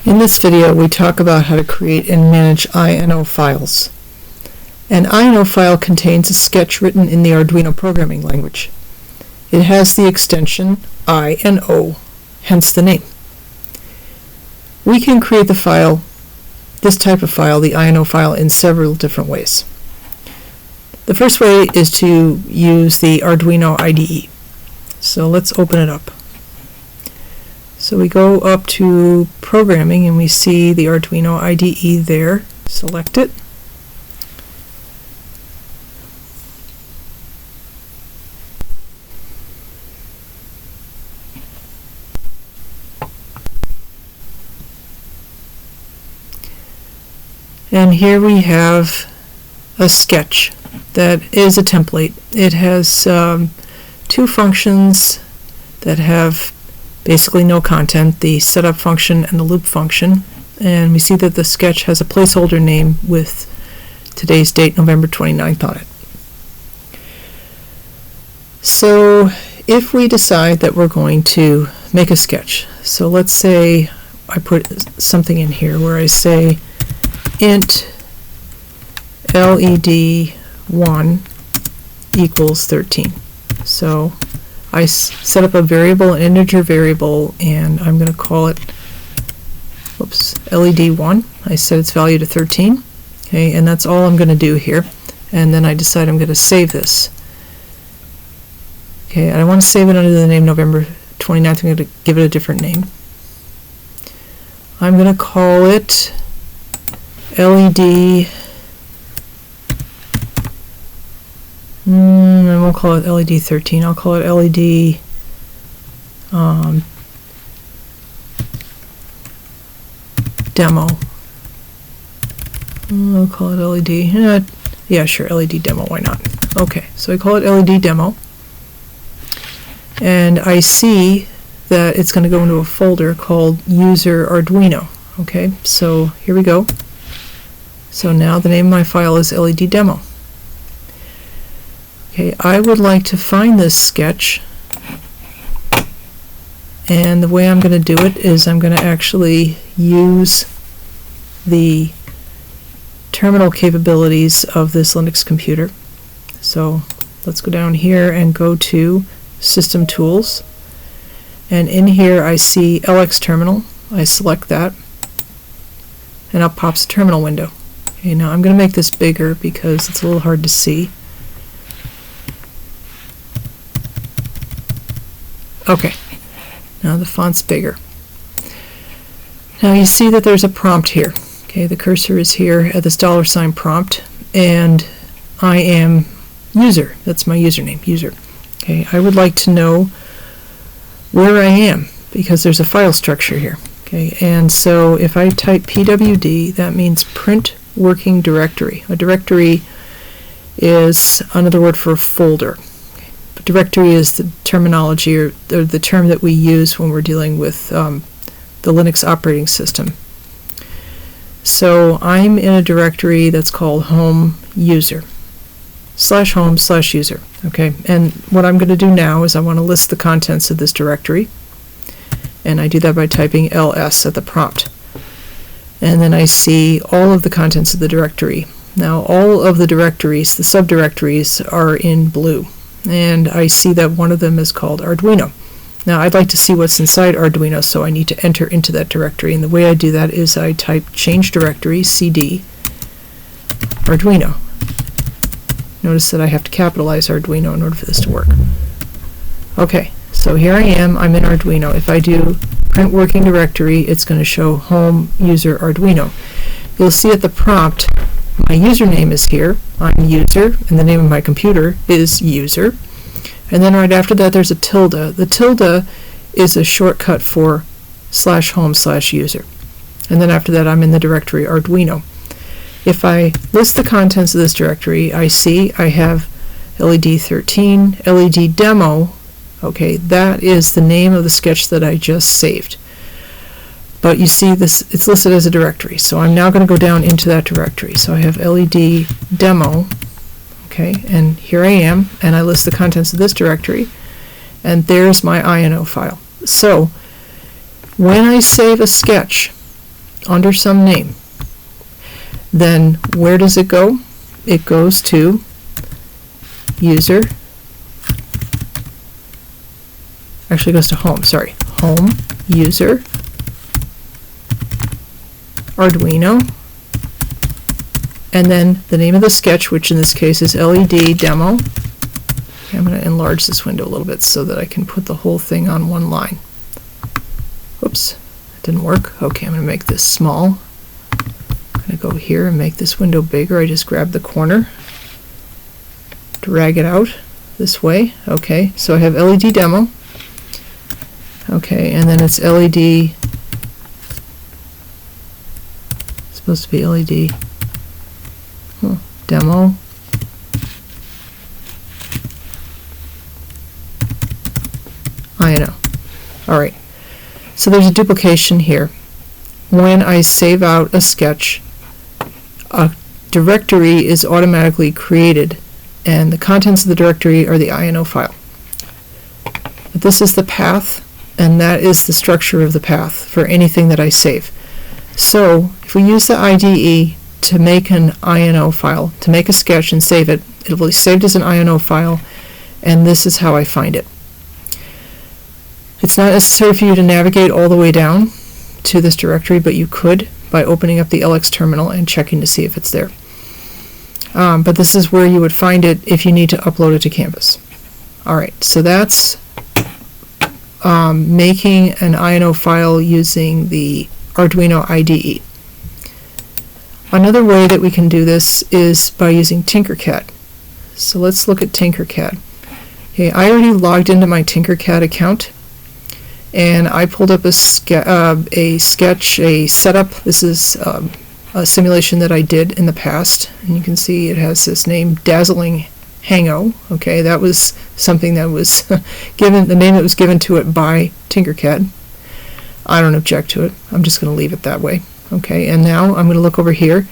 In this video, we talk about how to create and manage INO files. An INO file contains a sketch written in the Arduino programming language. It has the extension INO, hence the name. We can create the file, this type of file, the INO file, in several different ways. The first way is to use the Arduino Ide. So let's open it up. So we go up to Programming and we see the Arduino Ide there. Select it. And here we have a sketch that is a template. It has two functions that have basically no content, the setup function and the loop function, and we see that the sketch has a placeholder name with today's date, November 29th, on it. So if we decide that we're going to make a sketch, so let's say I put something in here where I say int LED1 equals 13. So I set up a variable, an integer variable, and I'm going to call it LED1. I set its value to 13. Okay, and that's all I'm going to do here. And then I decide I'm going to save this. Okay, and I want to save it under the name November 29th. I'm going to give it a different name. I'm going to call it LED. I won't call it LED 13. I'll call it LED demo. I'll call it LED. Yeah, sure, LED demo. Why not? Okay, so I call it LED demo, and I see that it's going to go into a folder called User Arduino. Okay, so here we go. So now the name of my file is LED demo. Okay, I would like to find this sketch, and the way I'm going to do it is I'm going to actually use the terminal capabilities of this Linux computer. So let's go down here and go to System Tools, and in here I see LX Terminal. I select that, and up pops a terminal window. Okay, now I'm going to make this bigger because it's a little hard to see. Okay, now the font's bigger. Now you see that there's a prompt here. Okay, the cursor is here at this $sign prompt, and I am user. That's my username, user. Okay, I would like to know where I am because there's a file structure here. Okay, and so if I type pwd, that means print working directory. A directory is another word for folder. Directory is the terminology or the term that we use when we're dealing with the Linux operating system. So I'm in a directory that's called home user /home/user. Okay, and what I'm going to do now is I want to list the contents of this directory, and I do that by typing ls at the prompt, and then I see all of the contents of the directory. Now all of the directories, the subdirectories, are in blue. And I see that one of them is called Arduino. Now I'd like to see what's inside Arduino, so I need to enter into that directory, and the way I do that is I type change directory cd Arduino. Notice that I have to capitalize Arduino in order for this to work. Okay, so here I am, I'm in Arduino. If I do print working directory, it's going to show home user Arduino. You'll see at the prompt my username is here. I'm user, and the name of my computer is user. And then right after that there's a tilde. The tilde is a shortcut for /home/user. And then after that I'm in the directory Arduino. If I list the contents of this directory, I see I have LED13, LED demo. Okay, that is the name of the sketch that I just saved. But you see this, it's listed as a directory, so I'm now going to go down into that directory. So I have LED demo, okay, and here I am, and I list the contents of this directory, and there's my INO file. So when I save a sketch, under some name. Then where does it go? It goes to user, actually it goes to home, sorry, home, user, Arduino, and then the name of the sketch, which in this case is LED demo. Okay, I'm going to enlarge this window a little bit so that I can put the whole thing on one line. Whoops, that didn't work. Okay, I'm going to make this small. I'm going to go here and make this window bigger. I just grab the corner, drag it out this way. Okay, so I have LED demo. Okay, and then it's LED, it's supposed to be LED demo. I know. Alright, so there's a duplication here. When I save out a sketch, a directory is automatically created, and the contents of the directory are the INO file. But this is the path, and that is the structure of the path for anything that I save. So if we use the IDE to make an INO file, to make a sketch and save it, it will be saved as an INO file, and this is how I find it. It's not necessary for you to navigate all the way down to this directory, but you could by opening up the LX terminal and checking to see if it's there. But this is where you would find it if you need to upload it to Canvas. Alright, so that's making an INO file using the Arduino IDE. Another way that we can do this is by using Tinkercad. So let's look at Tinkercad. Okay, I already logged into my Tinkercad account, and I pulled up a sketch, a setup. This is a simulation that I did in the past, and you can see it has this name, Dazzling Hango. Okay, that was something that was given, the name that was given to it by Tinkercad. I don't object to it. I'm just going to leave it that way. Okay, and now I'm going to look over here,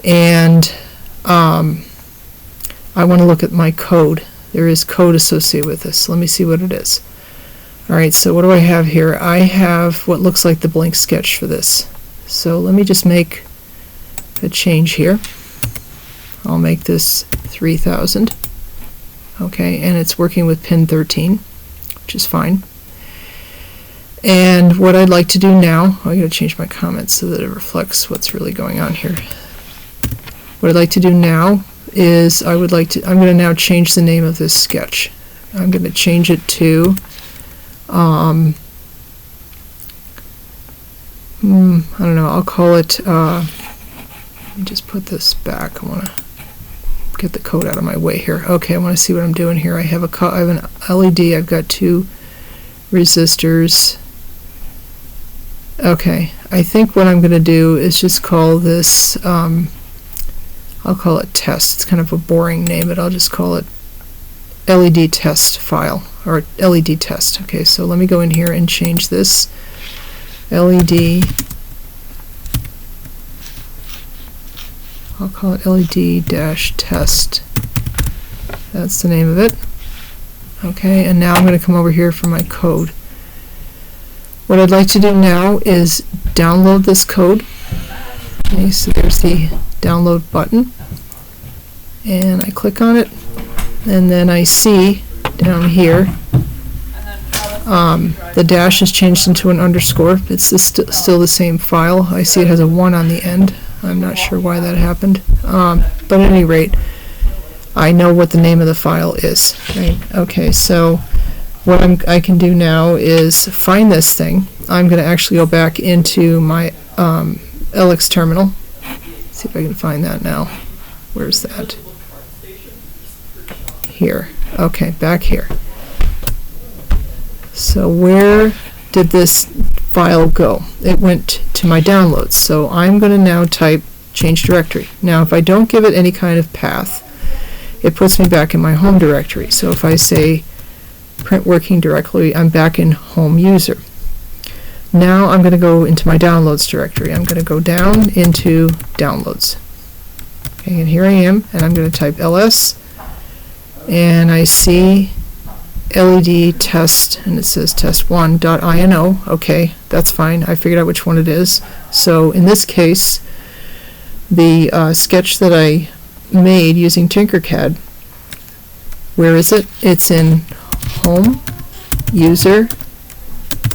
and I want to look at my code. There is code associated with this. Let me see what it is. Alright, so what do I have here? I have what looks like the blank sketch for this. So let me just make a change here. I'll make this 3000. Okay, and it's working with pin 13, which is fine. And what I'd like to do now, I gotta change my comments so that it reflects what's really going on here. What I'd like to do now is I'm going to now change the name of this sketch. I'm going to change it to I don't know, I'll call it let me just put this back. I want to get the code out of my way here. Okay, I want to see what I'm doing here. I have an LED, I've got two resistors. Okay, I think what I'm going to do is just call this I'll call it test. It's kind of a boring name, but I'll just call it LED test file, or LED test. Okay, so let me go in here and change this LED, I'll call it LED-test. That's the name of it. Okay, and now I'm going to come over here for my code. What I'd like to do now is download this code. Okay, so there's the download button, and I click on it, and then I see down here the dash is changed into an underscore. It's still the same file. I see it has a 1 on the end. I'm not sure why that happened, but at any rate, I know what the name of the file is. Right? Okay, so what I can do now is find this thing. I'm going to actually go back into my LX terminal. See if I can find that now. Where's that? Here. Okay, back here. So where did this file go? It went to my downloads. So I'm going to now type change directory. Now if I don't give it any kind of path, it puts me back in my home directory. So if I say print working directory, I'm back in home user. Now I'm going to go into my downloads directory. I'm going to go down into downloads. Okay, and here I am, and I'm going to type ls, and I see LED test, and it says test1.ino. Okay, that's fine. I figured out which one it is. So in this case, the sketch that I made using Tinkercad, where is it? It's in Home, User,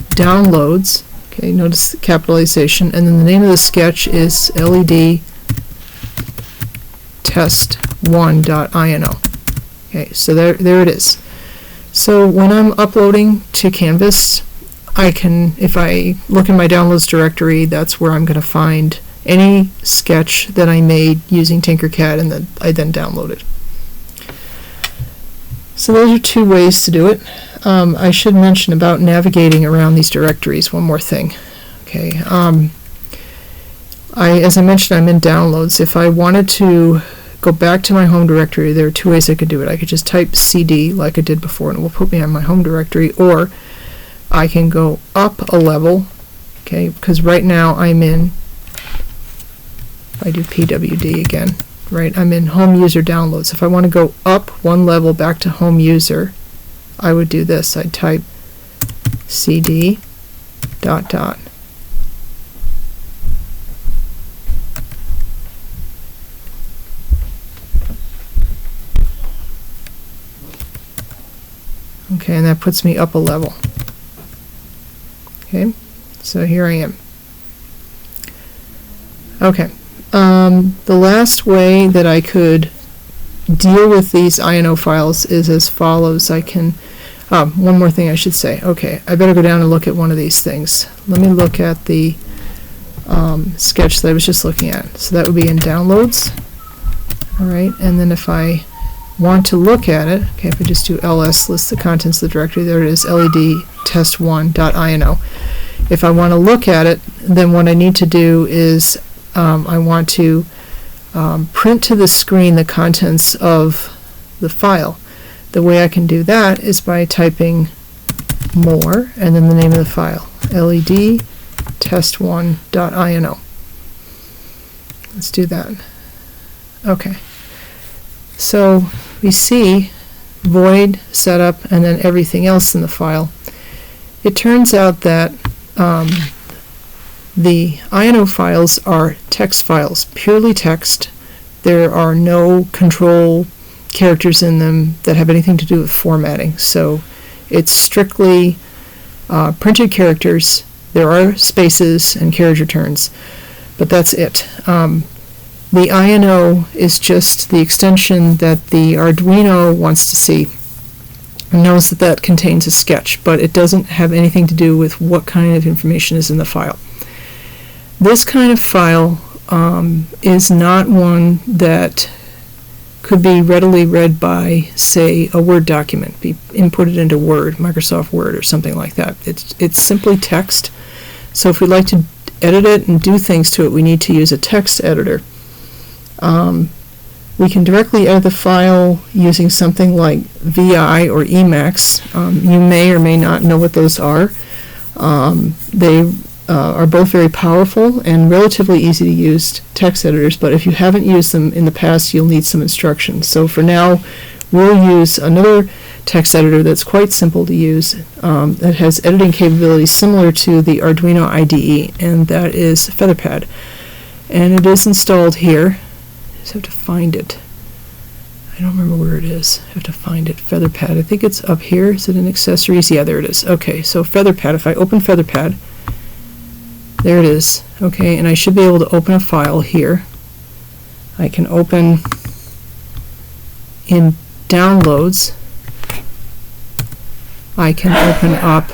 Downloads. Okay, notice the capitalization, and then the name of the sketch is LED test1.ino. Okay, so there it is. So when I'm uploading to Canvas, I can, if I look in my downloads directory, that's where I'm going to find any sketch that I made using Tinkercad and that I then downloaded. So those are two ways to do it. I should mention about navigating around these directories one more thing. Okay, as I mentioned, I'm in downloads. If I wanted to go back to my home directory, there are two ways I could do it. I could just type CD like I did before and it will put me on my home directory, or I can go up a level, okay, because right now I'm in, I do PWD again, right, I'm in Home User Downloads. If I want to go up one level back to Home User, I would do this. I'd type CD ... Okay, and that puts me up a level. Okay, so here I am. Okay, the last way that I could deal with these INO files is as follows. I can, one more thing I should say. Okay, I better go down and look at one of these things. Let me look at the sketch that I was just looking at. So that would be in Downloads. All right, and then if I want to look at it, okay, if I just do ls, list the contents of the directory, there it is, LED test1.ino. If I want to look at it, then what I need to do is I want to print to the screen the contents of the file. The way I can do that is by typing more and then the name of the file, LED test1.ino. Let's do that. Okay. So we see void, setup, and then everything else in the file. It turns out that the INO files are text files, purely text. There are no control characters in them that have anything to do with formatting. So it's strictly printed characters. There are spaces and carriage returns, but that's it. The INO is just the extension that the Arduino wants to see. It knows that that contains a sketch, but it doesn't have anything to do with what kind of information is in the file. This kind of file is not one that could be readily read by, say, a Word document, be inputted into Word, Microsoft Word, or something like that. It's simply text. So if we'd like to edit it and do things to it, we need to use a text editor. We can directly edit the file using something like VI or Emacs. You may or may not know what those are. They are both very powerful and relatively easy to use text editors, but if you haven't used them in the past, you'll need some instructions. So for now, we'll use another text editor that's quite simple to use, that has editing capabilities similar to the Arduino IDE, and that is Featherpad. And it is installed here. I just have to find it. I don't remember where it is. I have to find it. Featherpad. I think it's up here. Is it in accessories? Yeah, there it is. Okay, so Featherpad. If I open Featherpad, there it is. Okay, and I should be able to open a file here. I can open in Downloads. I can open up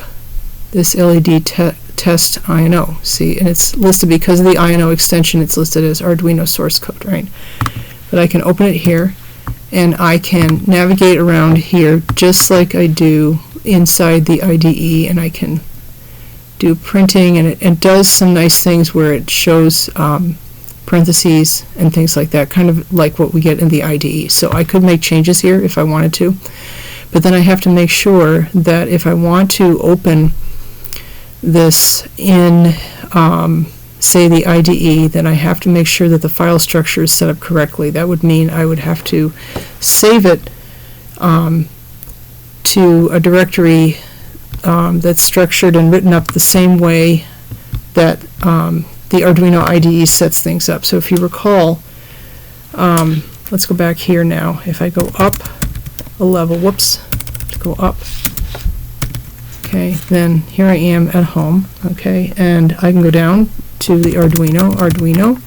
this LED test INO. See, and it's listed because of the INO extension. It's listed as Arduino source code, right? But I can open it here, and I can navigate around here just like I do inside the IDE, and I can do printing, and it does some nice things where it shows parentheses and things like that, kind of like what we get in the IDE. So I could make changes here if I wanted to, but then I have to make sure that if I want to open this in say the IDE, then I have to make sure that the file structure is set up correctly. That would mean I would have to save it to a directory that's structured and written up the same way that the Arduino IDE sets things up. So if you recall, let's go back here now. If I go up a level, whoops, to go up, okay, then here I am at home, okay, and I can go down to the Arduino,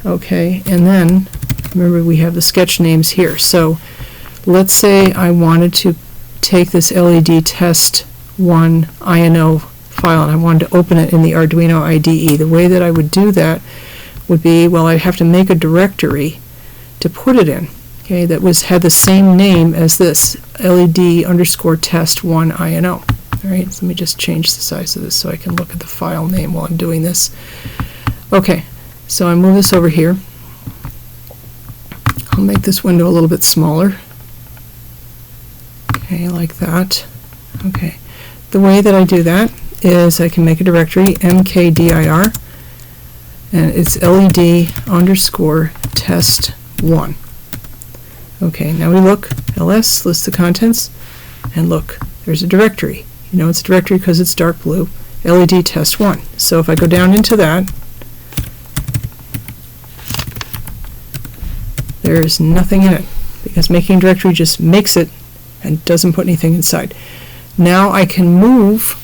okay, and then remember we have the sketch names here. So let's say I wanted to take this LED test 1 INO file and I wanted to open it in the Arduino IDE. The way that I would do that would be, well, I'd have to make a directory to put it in, okay, that had the same name as this, LED underscore test 1 INO. All right, so let me just change the size of this so I can look at the file name while I'm doing this. Okay, so I move this over here. I'll make this window a little bit smaller. Okay, like that. Okay, the way that I do that is I can make a directory, mkdir, and it's LED underscore test 1. Okay, now we look, ls, list the contents, and look, there's a directory. You know it's a directory because it's dark blue, LED test 1. So if I go down into that, there's nothing in it, because making a directory just makes it and doesn't put anything inside. Now I can move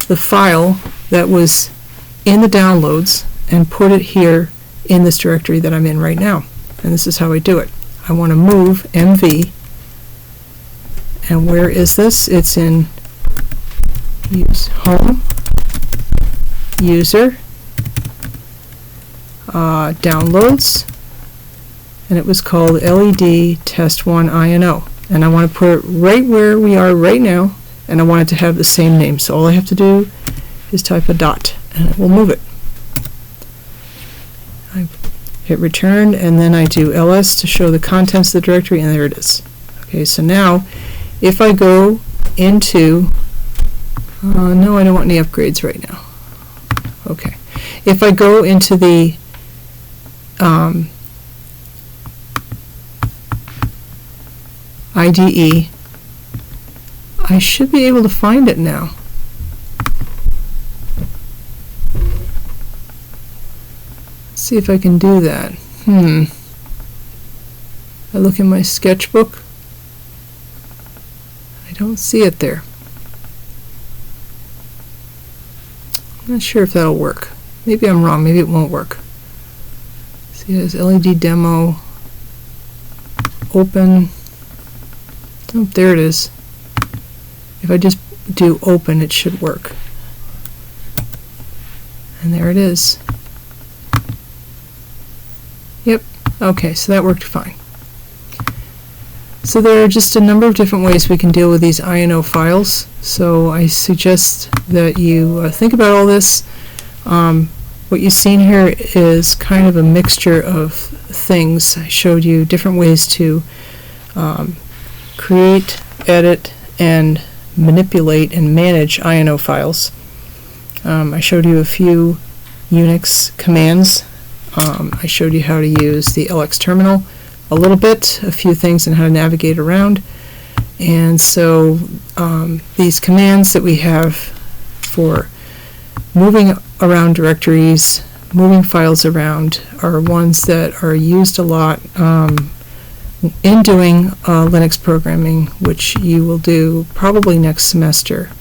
the file that was in the downloads and put it here in this directory that I'm in right now. And this is how I do it. I want to move MV, and where is this? It's in use home, user, downloads, and it was called LED test 1 INO. And I want to put it right where we are right now, and I want it to have the same name. So all I have to do is type a dot, and it will move it. I hit return, and then I do ls to show the contents of the directory, and there it is. Okay, so now if I go into, no, I don't want any upgrades right now. Okay, if I go into the IDE, I should be able to find it now. Let's see if I can do that. I look in my sketchbook. I don't see it there. I'm not sure if that'll work. Maybe I'm wrong. Maybe it won't work. See, it has LED demo, open. Oh, there it is. If I just do open, it should work. And there it is. Yep. Okay, so that worked fine. So there are just a number of different ways we can deal with these INO files. So I suggest that you think about all this. What you've seen here is kind of a mixture of things. I showed you different ways to create, edit, and manipulate and manage INO files. I showed you a few Unix commands. I showed you how to use the LX terminal a little bit, a few things on how to navigate around. And so these commands that we have for moving around directories, moving files around, are ones that are used a lot in doing Linux programming, which you will do probably next semester.